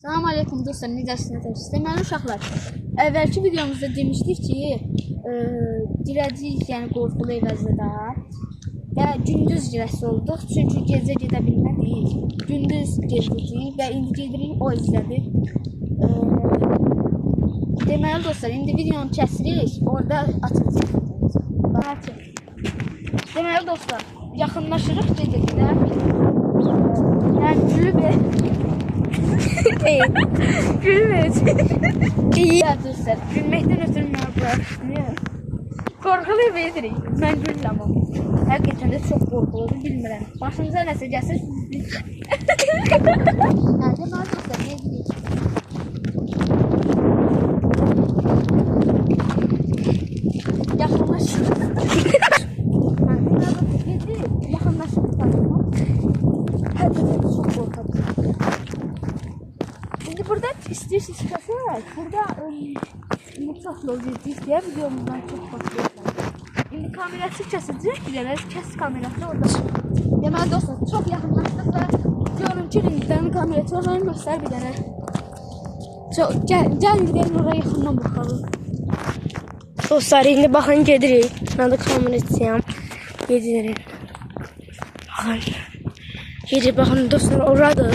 Salam aleykum dostlar, necəsiniz? Deməli uşaqlar, əvvəlki videomuzda demişdik ki, girəcəyik, yəni qorxulu əvəzdə və gündüz girəsi olduq, çünki gecə gedə bilmədik. Gündüz gezdik və indi gedirik o izlədik. Deməli dostlar, indi videonu kəsirik, orada açacağıq. Deməli dostlar, yaxınlaşırıq gedirik də. Yəni gülüb Gülmez. İyi dostlar. Gülmekten ötürü mən bırakmıyorum. Qorxulu edirik. Mən gülləməm. Həqiqətən də çox qorxuludur, bilmirəm. Başınıza nəsə gəlsə Nerede var dostlar? Ne gidiyor? Yaxınlaşır. Yaxınlaşır. Həqiqətən çox qorxuludur. Burada istiyorsanız çıkarsak, burada mutfak lojistik diye videomuzdan çok başlıyorlar. Şimdi kamerası kesecek, gideriz, kes kamerası orada. Deməli dostlar, çok yakınlaştık ve görüntü linklerini kamerası oraya göster bir tane. Gel gidelim oraya yakından bakalım. Dostlar, indi baxın gedirik. Mən də kamerasıyam. Gedirik. Baxın. Gedirik, baxın dostlar, oradır.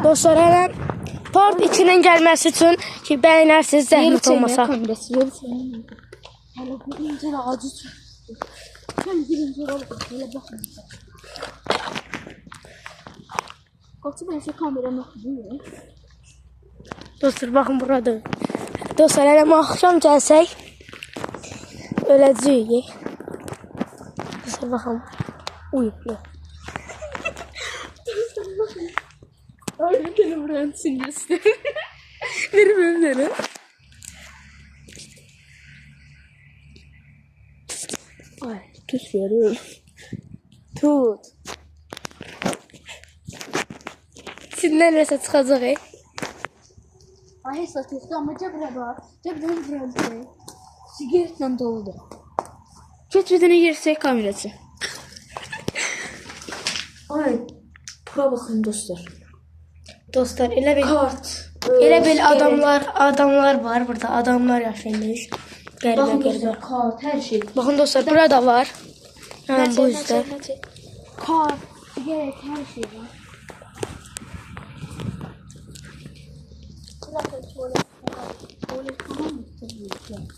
Dostlar, hələ part 2-nin gəlməsi üçün ki, bəyənərsiniz, zəhmət olmasa. Hələ bu incir ağacı çıxdı. Sən birinci olub, hələ baxın. Qaçı mən şey kameranı oxudum. Dostlar, baxın buradır. Dostlar, hələ axşam gəlsək, öləcəyik. Dostlar, baxın. Uyuqlu. Ay, bir tane buranın sinirsi. Vermem seni. Ay, tut veriyorum. Tut. Sizdən nəsə çıxacaq, Ay, hesla tutdu, amma cəbrə bax. Cəbrən vuruldu. Sigaretlə doludur. Geç bir dənə yersək kamerası. Ay, bura baxın dostlar. Dostlar, elə bil Kart. elə bil adamlar var burada. Adamlar yaşayır. Qəribə. Kart, hər şey. Baxın dostlar, burada var. Hemen bu üstə. Kart, sigaret, hər şey var.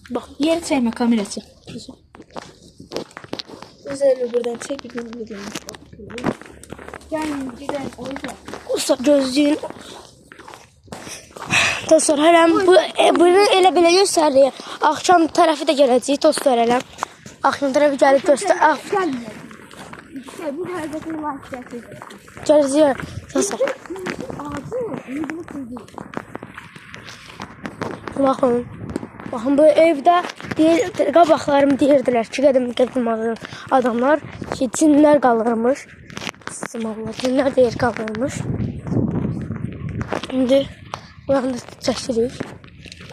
Bak, yer çəkmə kamerası. Güzel buradan çek bir gün videomu. Yani gidelim o yüzden. Dostlar, gözləyin. Dostlar, hələm bunu elə belə göstərir. Axşam tərəfi də gələcək dostlar, hələm. Axşam tərəfi gəlib göstər. Gelmiyor. İşte bu hareketini var gerçekten. Gələcək dostlar. Ağzı yüzünü kırdı. Baxın. Baxın, bu evdə qabaqlarım deyirdilər ki, qədim adamlar ki, cinlər qalırmış. Cinlər deyir qalırmış. İndi buranı da çəkirik.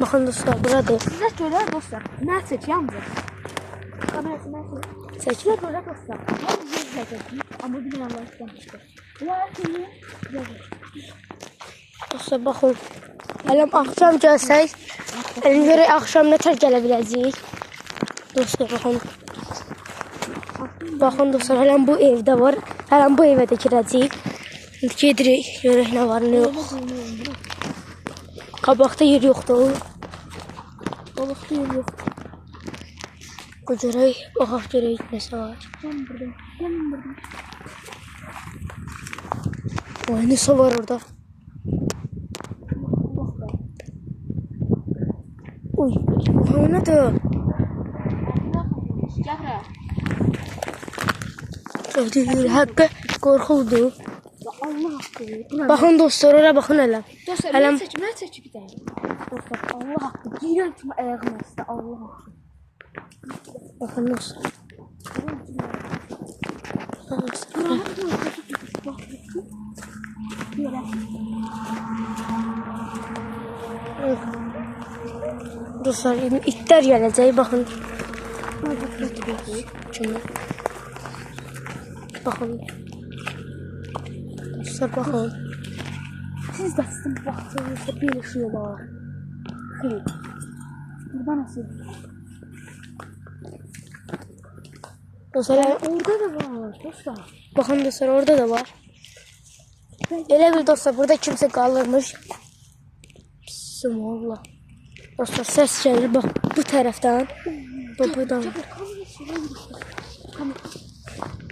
Baxın dostlar, buradır. Sizə görə dostlar, mən çəkiyəm bu. Kamerası mən çəkiyəm. Sizə görə dostlar, mən yüzləyəcəm. Amma bilməm var istəmişdir. Bunlar seni yazır. Dostlar, baxın. Hələm axşam gəlsək, hələm görək axşam nətər gələ biləcəyik. Dostlar, baxın. Baxın dostlar, hələm bu evdə var. Hələm bu evə də girəcəyik. Gedirik, görək nə var, nə yox. Qabaqda yer yoxdur. Balıqda yer yoxdur. Görək, baxaq görək nəsə var. Gəlin buradan, gəlin buradan. Oy, nəsə var orada. Uy, o nədir? Cəbrə. Gördüyür, həqqə qorxuldur. Allah haqqı. Baxın dostlar, ora baxın hələ. Dostlar, Hələm mən çəkib bir dənə. Dostlar, Allah haqqı. Girən kimi ayağım astı, Allah haqqı. baxın dostlar. Dostlar, itlər gələcək, baxın. Kimi. Baxın. Dostlar baxın. Siz də sizin vaxtınızda belə şey olar. Xeyr. Burada nasıl? Dostlar, Orada da var dostlar. baxın dostlar, orada da var. Elə bil dostlar, burada kimsə qalırmış. Bismillah. Dostlar, səs gəlir bax bu tərəfdən. Buradan.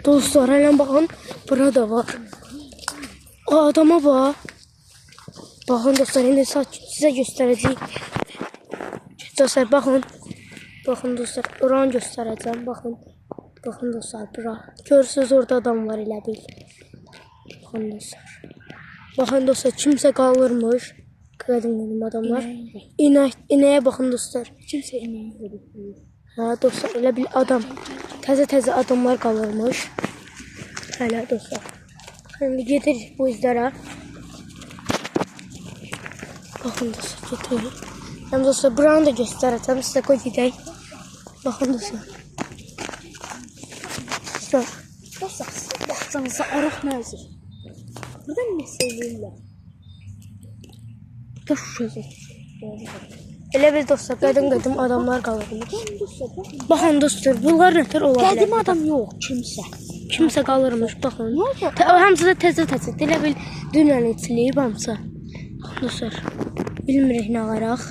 Dostlar, hələ baxın, burada var. Adama bax. Baxın dostlar, indi sizə göstərəcəyik. Dostlar, baxın. Baxın dostlar, oranı göstərəcəm. Baxın. Baxın dostlar, bura. Görürsünüz, orada adam var elə bil. Baxın dostlar. Baxın dostlar, kimsə qalırmış. Qadın adamlar. İnəyə baxın dostlar. Kimsə inəyi verir. Hə dostlar, elə bil adam. Təzə adamlar qalırmış. Hələ dostlar. Şimdi getir bu izlərə. Baxın dostlar, getir. Həm dostlar, buranı da göstərəcəm. Sizə qoy gedək. Baxın dostlar. Dostlar. Dostlar, sizin vaxtınızda arıq nəzir. Burada nə söyləyirlər? Burada şuşası. Elə bil dostlar, qədim adamlar qalırmış. Baxın dostlar, bunlar nətər ola bilər? Qədim adam yox, kimsə. Kimsə qalırmış, baxın. Hamısı da təzə. Elə bil dünən içiliyib hamısı. Dostlar, bilmirik nə qaraq.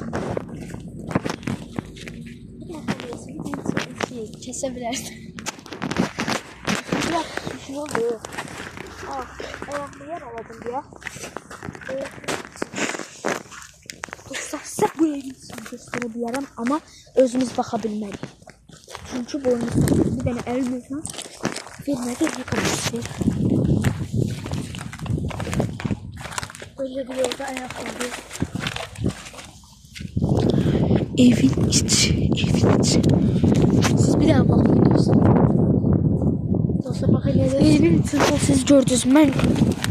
Kəsə bilərsən. Biraz şey oldu. Ayaqlı yer aladım deyə. Dostlar, sizə bu evin içini göstərə bilərəm, amma özümüz baxa bilmərik. Çünki boynumuzda bir dənə əlimizlə vermədi, yıkamışdır. Böyle bir yolda ayaqladı. Evin içi. Siz bir daha bakın dostlar. Dostlar, baxın necə. Evin içində siz gördünüz, mən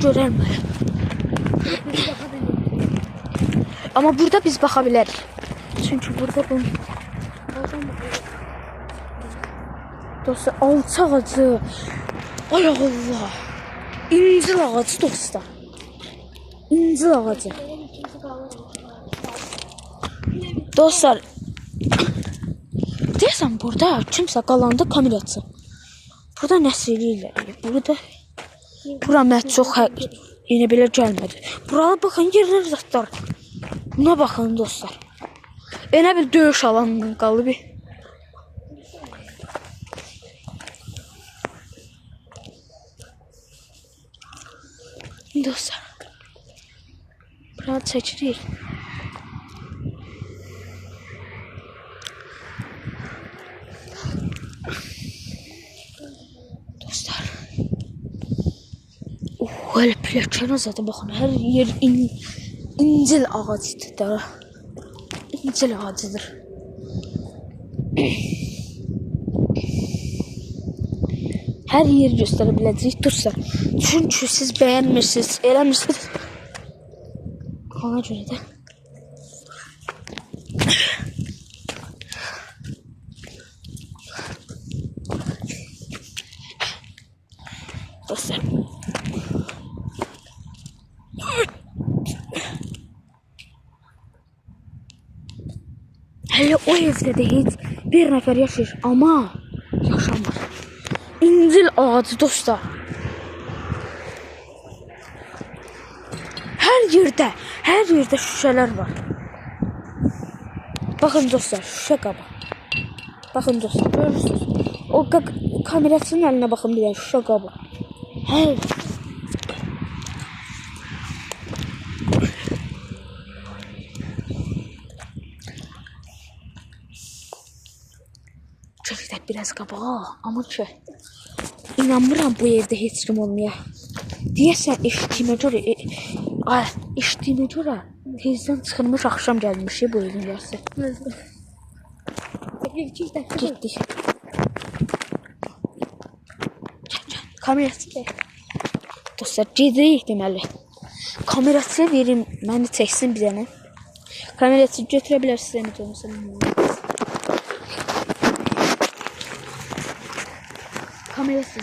görərməyəm. Amma burada biz baxa bilərik. Çünki burada bu... Dostlar, alça ağacı. Ay Allah. İncil ağacı dostlar. İncil ağacı. Dostlar. Deyəsən burada kimsə qalanda kamerası. Burada nəsə eləyirlər. Bura mən çox yenə belə gəlmədi. Buralı baxın, yerlər zatlar. Buna baxın dostlar. Elə bir döyüş alanından qalıb. Dostlar. Buranı çəkirik. Dostlar. Elə pilləkənə zaten baxın. Hər yer incil ağacıdır da. İncil ağacıdır. Hər yeri göstərə biləcəyik dostlar. Çünki siz bəyənmirsiniz, eləmirsiniz. Ona görə də. Dostlar. Hələ o evdə də heç bir nəfər yaşayır, amma yaşamır. İncil ağacı dostlar. Hər yerdə şüşələr var. Baxın dostlar, şüşə qabı. Baxın dostlar, görürsünüz. O kamerasının əlinə baxın bir dənə şüşə qabı. Hər Çəkilək biraz qabağa, amma ki inanmıram bu evdə heç kim olmaya. Deyəsən eşitdiyimə görə tezdən çıxılmış axşam gəlmişik bu evin yarısı. Getdik. Kamerası deyək. Dostlar, gedirik deməli. Kamerası verim, məni çəksin bir dənə. Kamerası götürə bilərsiniz, əmət olmasa. Kamerası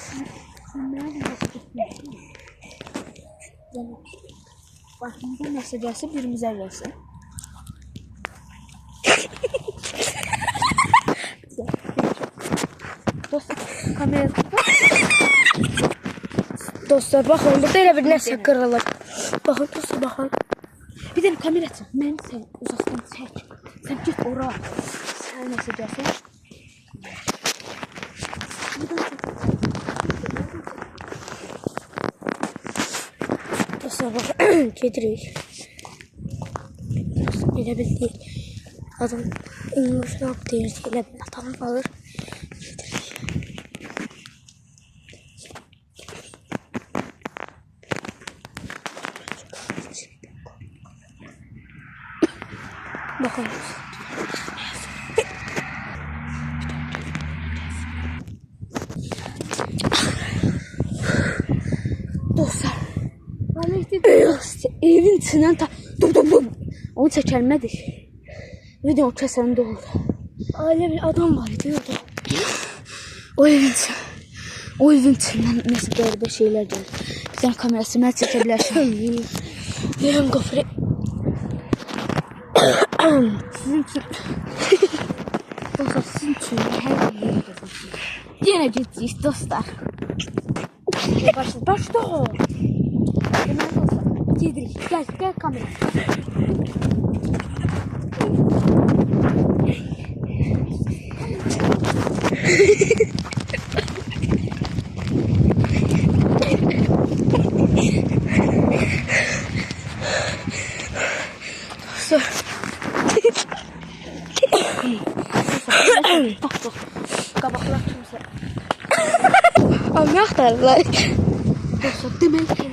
Bak, bu nəsə gəlsə birimizə gəlsin. Dostlar, kameraya Dostlar baxın, burada elə bir nəsə qırılır. Baxın dostlar, baxın. bir dənə kamera çək. Mən sən uzaqdan çək. Sən get ora. Sən nəsə gəlsə. Dostlar baxın, gedirik. Elə bil deyil. Adam English rap deyir, elə bil adam alır. Bakın. Dostlar. Evin içindən dum. Onu çəkəlmədik. Video kəsəndə oldu. Öyle bir adam var diyordu. O evin içindən nəsə qəribə şeylər gəlir. Bir dənə kamerası mən çəkə bilərsən. Yarın gofre. Sizin üçün. Dostlar, sizin üçün hər yeri gəzəcəyik. Yenə gedəcəyik dostlar. Başla. Deməli dostlar, gedirik. Gəl kamera. Bak. Qabaqlar kimsə. Ama aktarlar. Dostlar, demək ki.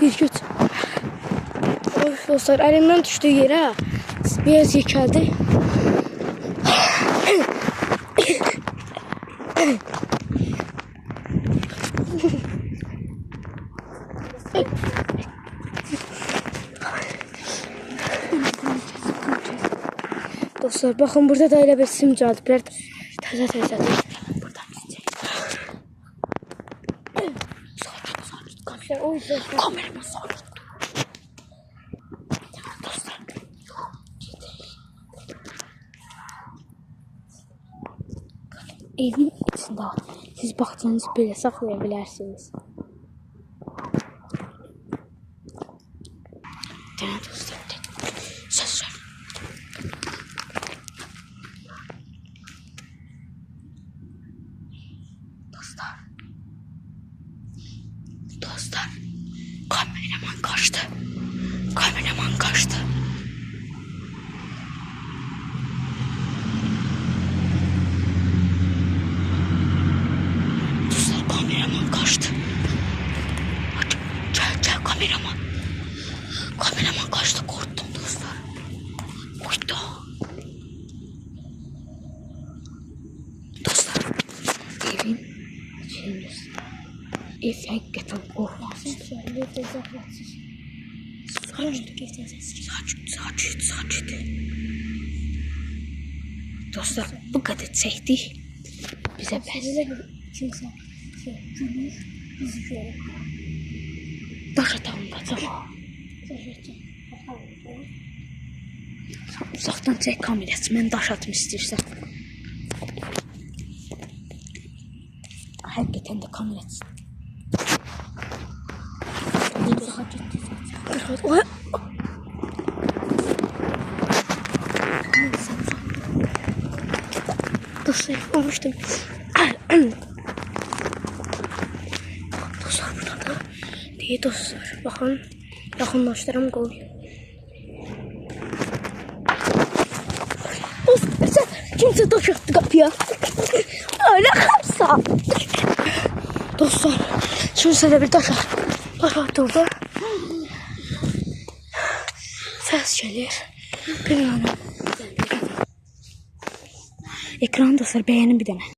Bir güç. Of dostlar, elimden düştüğü yere biraz yıkadı. Dostlar bakın, burada da öyle bir sim cadibler təzə. Buradan gidəcək. Sakin. O yüzden Kameramı sakin. Dostlar. Evin içində siz baxdığınız belə saxlaya bilərsiniz. Demək dostlar. Söz ver. Dostlar, kameraman kaçtı. Dostlar, kameraman kaçtı. Hadi, gel kameraman. Kameraman kaçtı, korktum dostlar. Uydu. Dostlar, evin şeyimiz. Ev hakikaten korkmaz. Sakin. Dostlar, bu kadar çektik. Bize bəs. Daş atalım, kaçalım. Uzaqdan çək kamerası. Mən daş atım istəyirsən. Həqiqətən də kamerası. Dostlar olmuştum. Dostlar burada da değil dostlar. Bakın yakınlaştıram koy. Dostlar kimse taş attı kapıya. Öyle kapsa. Dostlar kimse de bir taş attı orada. Ses gelir. Bilmiyorum. Ekran dostlar beğenin bir dene.